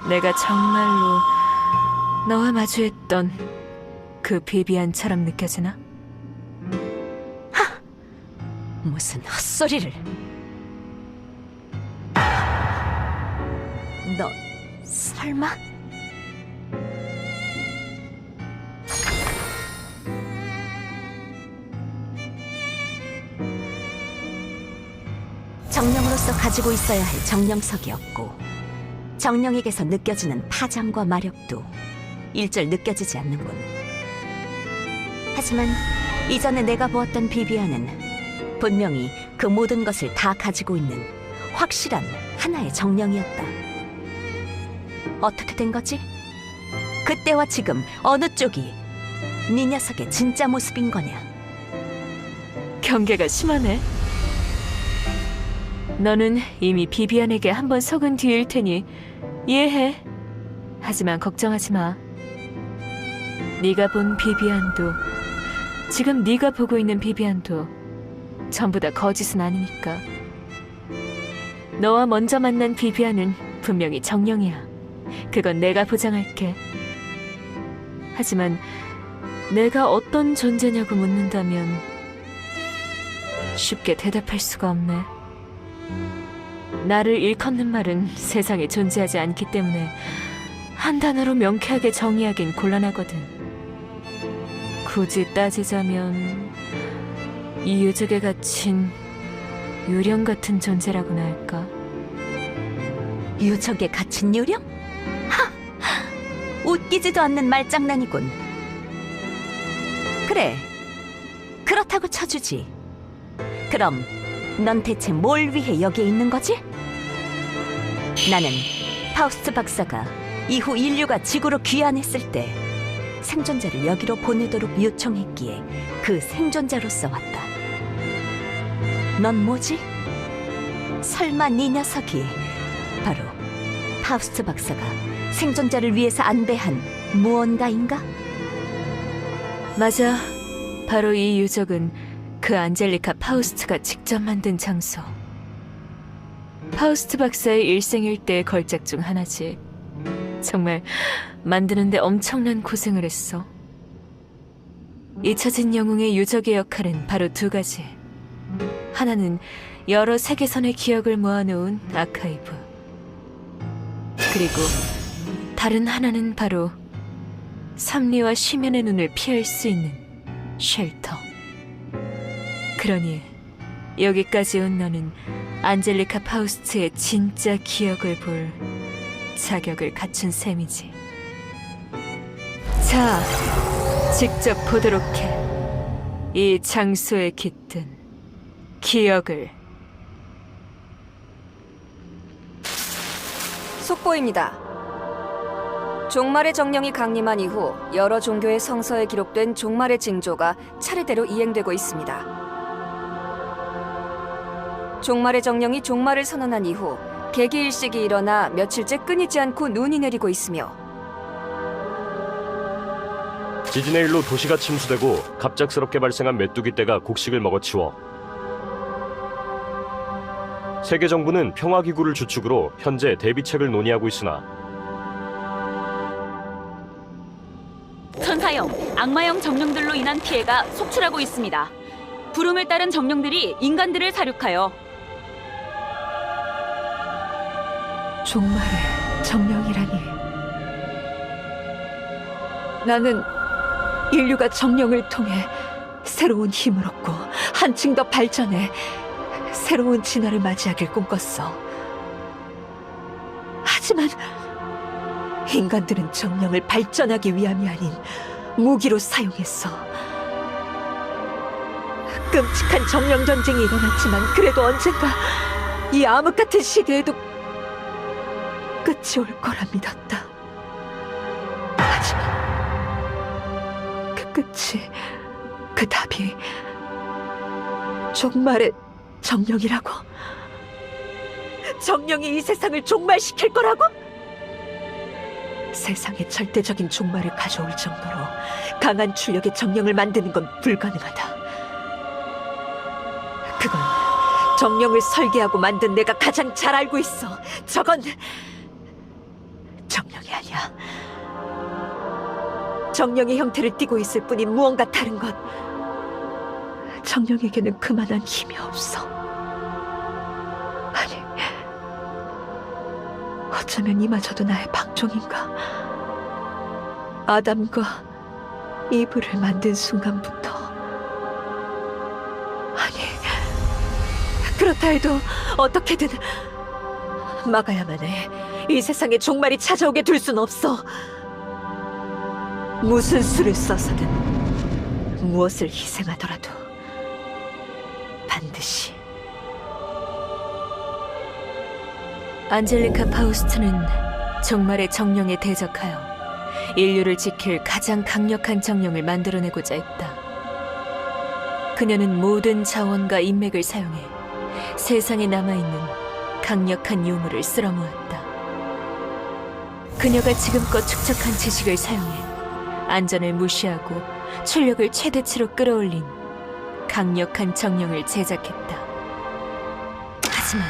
내가 정말로 너와 마주했던 그 비비안처럼 느껴지나? 무슨 헛소리를. 너 설마? 정령으로서 가지고 있어야 할 정령석이었고, 정령에게서 느껴지는 파장과 마력도 일절 느껴지지 않는군. 하지만 이전에 내가 보았던 비비안은 분명히 그 모든 것을 다 가지고 있는 확실한 하나의 정령이었다. 어떻게 된 거지? 그때와 지금 어느 쪽이 네 녀석의 진짜 모습인 거냐? 경계가 심하네. 너는 이미 비비안에게 한 번 속은 뒤일 테니 이해해. 하지만 걱정하지 마. 네가 본 비비안도 지금 네가 보고 있는 비비안도 전부 다 거짓은 아니니까. 너와 먼저 만난 비비안은 분명히 정령이야. 그건 내가 보장할게. 하지만 내가 어떤 존재냐고 묻는다면 쉽게 대답할 수가 없네. 나를 일컫는 말은 세상에 존재하지 않기 때문에 한 단어로 명쾌하게 정의하긴 곤란하거든. 굳이 따지자면 이 유적에 갇힌 유령 같은 존재라고나 할까? 유적에 갇힌 유령? 하! 웃기지도 않는 말장난이군. 그래, 그렇다고 쳐주지. 그럼 넌 대체 뭘 위해 여기에 있는 거지? 나는 파우스트 박사가 이후 인류가 지구로 귀환했을 때 생존자를 여기로 보내도록 요청했기에 그 생존자로서 왔다. 넌 뭐지? 설마 네 녀석이 바로 파우스트 박사가 생존자를 위해서 안배한 무언가인가? 맞아. 바로 이 유적은 그 안젤리카 파우스트가 직접 만든 장소. 파우스트 박사의 일생일대의 걸작 중 하나지. 정말 만드는데 엄청난 고생을 했어. 잊혀진 영웅의 유적의 역할은 바로 두 가지. 하나는 여러 세계선의 기억을 모아놓은 아카이브. 그리고 다른 하나는 바로 삼리와 쉬면의 눈을 피할 수 있는 쉘터. 그러니 여기까지 온 너는 안젤리카 파우스트의 진짜 기억을 볼 자격을 갖춘 셈이지. 자, 직접 보도록 해. 이 장소에 깃든 기억을. 속보입니다. 종말의 정령이 강림한 이후 여러 종교의 성서에 기록된 종말의 징조가 차례대로 이행되고 있습니다. 종말의 정령이 종말을 선언한 이후 개기일식이 일어나 며칠째 끊이지 않고 눈이 내리고 있으며 지진의 일로 도시가 침수되고 갑작스럽게 발생한 메뚜기 떼가 곡식을 먹어치워 세계 정부는 평화기구를 주축으로 현재 대비책을 논의하고 있으나 천사형, 악마형 정령들로 인한 피해가 속출하고 있습니다. 부름을 따른 정령들이 인간들을 사륙하여 종말의 정령이라니. 나는 인류가 정령을 통해 새로운 힘을 얻고 한층 더 발전해 새로운 진화를 맞이하길 꿈꿨어. 하지만 인간들은 정령을 발전하기 위함이 아닌 무기로 사용했어. 끔찍한 정령 전쟁이 일어났지만 그래도 언젠가 이 암흑 같은 시대에도 끝이 올 거라 믿었다. 하지만 그 끝이, 그 답이 종말의 정령이라고? 정령이 이 세상을 종말시킬 거라고? 세상에 절대적인 종말을 가져올 정도로 강한 출력의 정령을 만드는 건 불가능하다. 그건 정령을 설계하고 만든 내가 가장 잘 알고 있어. 저건 정령이 아니야. 정령의 형태를 띠고 있을 뿐인 무언가 다른 것. 정령에게는 그만한 힘이 없어. 아니, 어쩌면 이마저도 나의 방종인가? 아담과 이브를 만든 순간부터. 아니, 그렇다 해도 어떻게든 막아야만 해. 이 세상에 종말이 찾아오게 둘 순 없어. 무슨 수를 써서든 무엇을 희생하더라도 반드시. 안젤리카 파우스트는 종말의 정령에 대적하여 인류를 지킬 가장 강력한 정령을 만들어내고자 했다. 그녀는 모든 자원과 인맥을 사용해 세상에 남아있는 강력한 유물을 쓸어모았다. 그녀가 지금껏 축적한 지식을 사용해 안전을 무시하고 출력을 최대치로 끌어올린 강력한 정령을 제작했다. 하지만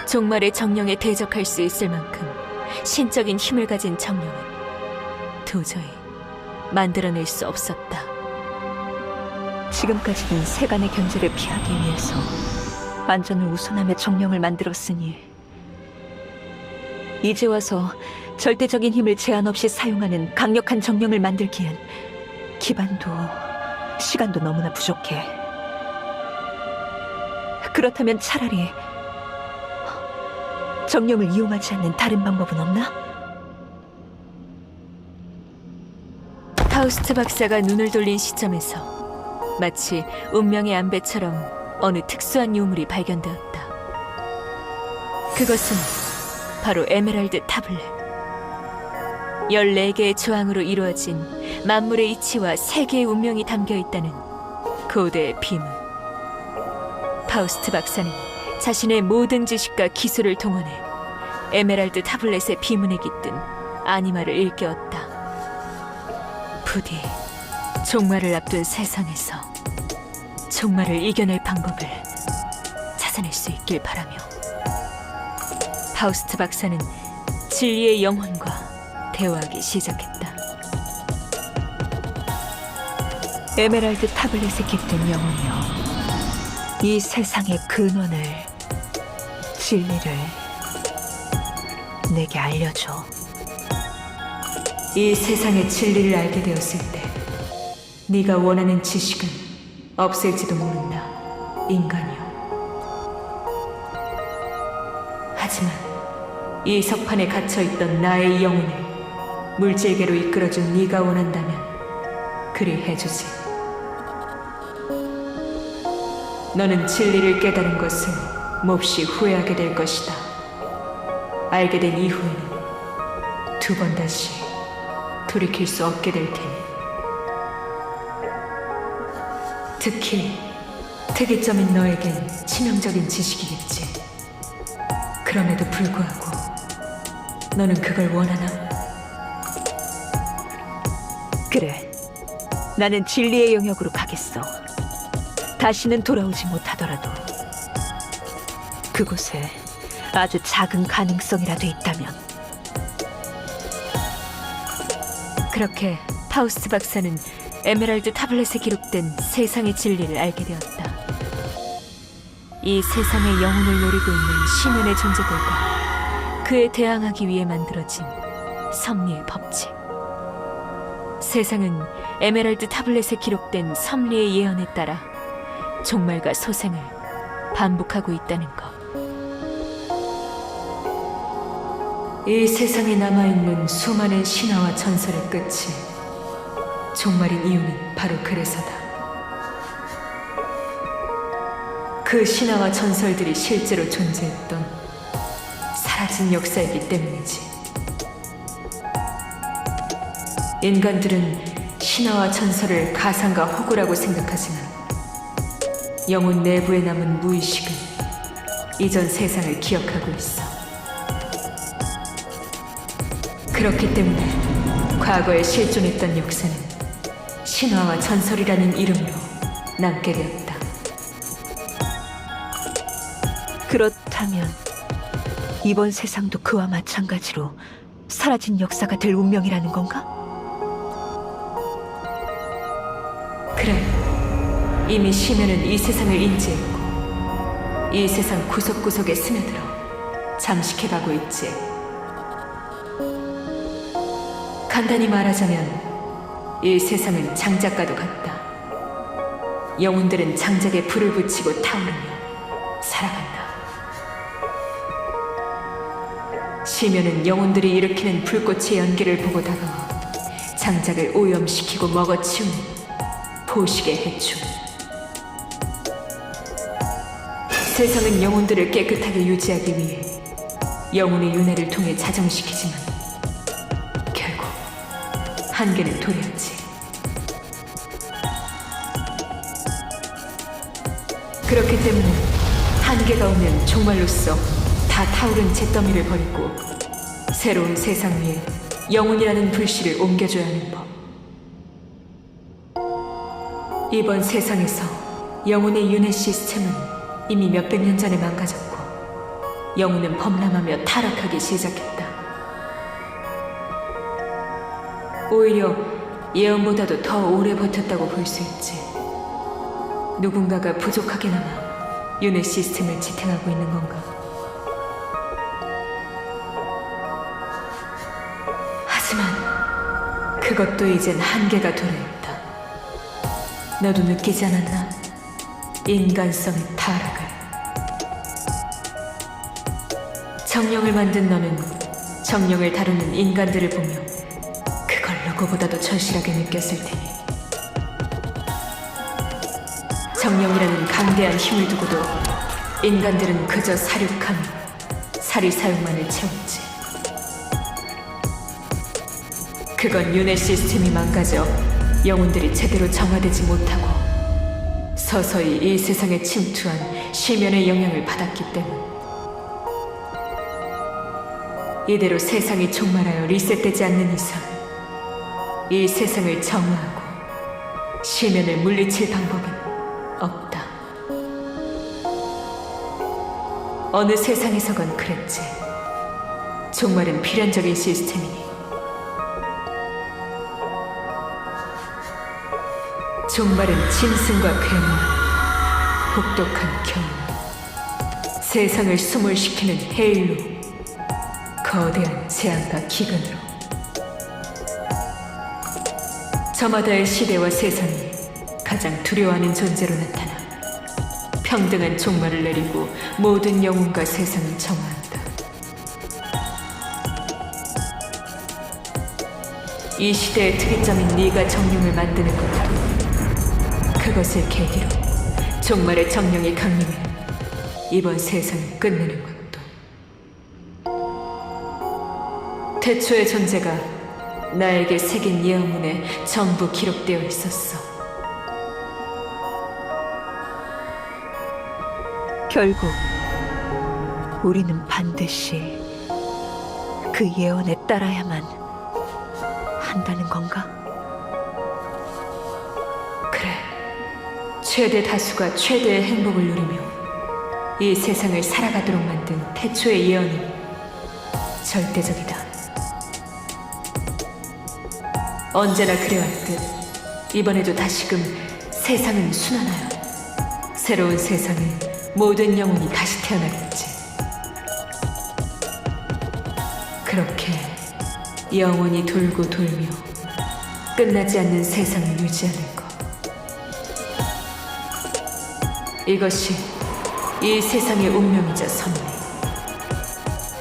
종말의 정령에 대적할 수 있을 만큼 신적인 힘을 가진 정령은 도저히 만들어낼 수 없었다. 지금까지는 세간의 견제를 피하기 위해서 안전을 우선하며 정령을 만들었으니 이제 와서 절대적인 힘을 제한 없이 사용하는 강력한 정령을 만들기엔 기반도 시간도 너무나 부족해. 그렇다면 차라리 정령을 이용하지 않는 다른 방법은 없나? 파우스트 박사가 눈을 돌린 시점에서 마치 운명의 안배처럼 어느 특수한 유물이 발견되었다. 그것은 바로 에메랄드 타블렛. 14개의 조항으로 이루어진 만물의 이치와 세계의 운명이 담겨있다는 고대의 비문. 파우스트 박사는 자신의 모든 지식과 기술을 동원해 에메랄드 타블렛의 비문에 깃든 아니마를 일깨웠다. 부디 종말을 앞둔 세상에서 종말을 이겨낼 방법을 찾아낼 수 있길 바라며 파우스트 박사는 진리의 영혼과 대화하기 시작했다. 에메랄드 타블렛에 깃든 영혼이여, 이 세상의 근원을, 진리를 내게 알려줘. 이 세상의 진리를 알게 되었을 때 네가 원하는 지식은 없을지도 모른다, 인간이여. 하지만 이 석판에 갇혀있던 나의 영혼을 물질계로 이끌어준 네가 원한다면 그리 해주지. 너는 진리를 깨달은 것을 몹시 후회하게 될 것이다. 알게 된 이후에는 두 번 다시 돌이킬 수 없게 될 테니. 특히 특이점인 너에겐 치명적인 지식이겠지. 그럼에도 불구하고 너는 그걸 원하나? 그래, 나는 진리의 영역으로 가겠어. 다시는 돌아오지 못하더라도 그곳에 아주 작은 가능성이라도 있다면. 그렇게 파우스트 박사는 에메랄드 타블렛에 기록된 세상의 진리를 알게 되었다. 이 세상의 영혼을 노리고 있는 심연의 존재들과 그에 대항하기 위해 만들어진 섭리의 법칙. 세상은 에메랄드 타블렛에 기록된 섭리의 예언에 따라 종말과 소생을 반복하고 있다는 것. 이 세상에 남아있는 수많은 신화와 전설의 끝이 종말인 이유는 바로 그래서다. 그 신화와 전설들이 실제로 존재했던 사라진 역사이기 때문이지. 인간들은 신화와 전설을 가상과 허구라고 생각하지만 영혼 내부에 남은 무의식은 이전 세상을 기억하고 있어. 그렇기 때문에 과거에 실존했던 역사는 신화와 전설이라는 이름으로 남게 되었다. 그렇다면 이번 세상도 그와 마찬가지로 사라진 역사가 될 운명이라는 건가? 그래, 이미 시면은 이 세상을 인지했고 이 세상 구석구석에 스며들어 잠식해가고 있지. 간단히 말하자면 이 세상은 장작과도 같다. 영혼들은 장작에 불을 붙이고 타오르며 살아간다. 시면은 영혼들이 일으키는 불꽃의 연기를 보고 다가와 장작을 오염시키고 먹어치우는 포식의 해충. 세상은 영혼들을 깨끗하게 유지하기 위해 영혼의 윤회를 통해 자정시키지만 결국 한계는 도래하지. 그렇기 때문에 한계가 오면 종말로써 다 타오른 잿더미를 버리고 새로운 세상 위에 영혼이라는 불씨를 옮겨줘야 하는 법. 이번 세상에서 영혼의 윤회 시스템은 이미 몇백 년 전에 망가졌고 영혼은 범람하며 타락하기 시작했다. 오히려 예언보다도 더 오래 버텼다고 볼 수 있지. 누군가가 부족하게나마 윤회 시스템을 지탱하고 있는 건가? 하지만 그것도 이젠 한계가 도래했다. 너도 느끼지 않았나? 인간성의 타락을. 정령을 만든 너는 정령을 다루는 인간들을 보며 그걸 누구보다도 절실하게 느꼈을 테니 정령이라는 강대한 힘을 두고도 인간들은 그저 사륙하며 사리 사욕만을 채웠지. 그건 윤회 시스템이 망가져 영혼들이 제대로 정화되지 못하고 서서히 이 세상에 침투한 시면의 영향을 받았기 때문. 이대로 세상이 종말하여 리셋되지 않는 이상 이 세상을 정화하고 시면을 물리칠 방법은 없다. 어느 세상에서건 그랬지. 종말은 필연적인 시스템이니. 종말은 짐승과 괴물, 혹독한 겨울, 세상을 수몰시키는 해일로, 거대한 재앙과 기근으로 저마다의 시대와 세상이 가장 두려워하는 존재로 나타나 평등한 종말을 내리고 모든 영혼과 세상을 정화한다. 이 시대의 특이점인 네가 정령을 만드는 것도 그것을 계기로 종말의 정령이 강림해 이번 세상을 끝내는 것도. 태초의 존재가 나에게 새긴 예언문에 전부 기록되어 있었어. 결국 우리는 반드시 그 예언에 따라야만 한다는 건가? 그래, 최대 다수가 최대의 행복을 누리며 이 세상을 살아가도록 만든 태초의 예언은 절대적이다. 언제나 그래왔듯 이번에도 다시금 세상은 순환하여 새로운 세상에 모든 영혼이 다시 태어나겠지. 그렇게 영원히 돌고 돌며 끝나지 않는 세상을 유지하는 것. 이것이 이 세상의 운명이자 섭리.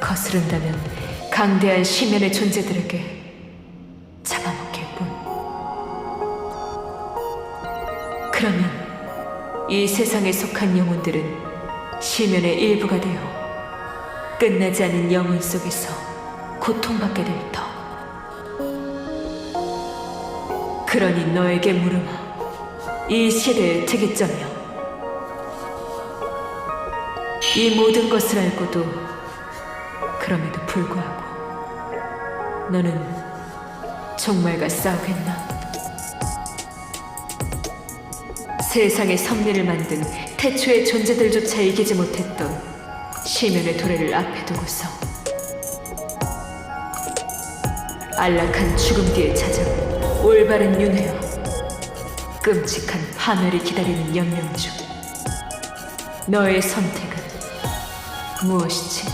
거스른다면 강대한 시면의 존재들에게 잡아먹힐 뿐. 그러면 이 세상에 속한 영혼들은 시면의 일부가 되어 끝나지 않은 영혼 속에서 고통받게 될 터. 그러니 너에게 물으마. 이 시대의 특이점이여. 이 모든 것을 알고도 그럼에도 불구하고 너는 종말과 싸우겠나? 세상의 섭리를 만든 태초의 존재들조차 이기지 못했던 시면의 도래를 앞에 두고서 안락한 죽음 뒤에 찾아온 올바른 윤회와 끔찍한 파멸이 기다리는 연명 중 너의 선택은 무엇이지?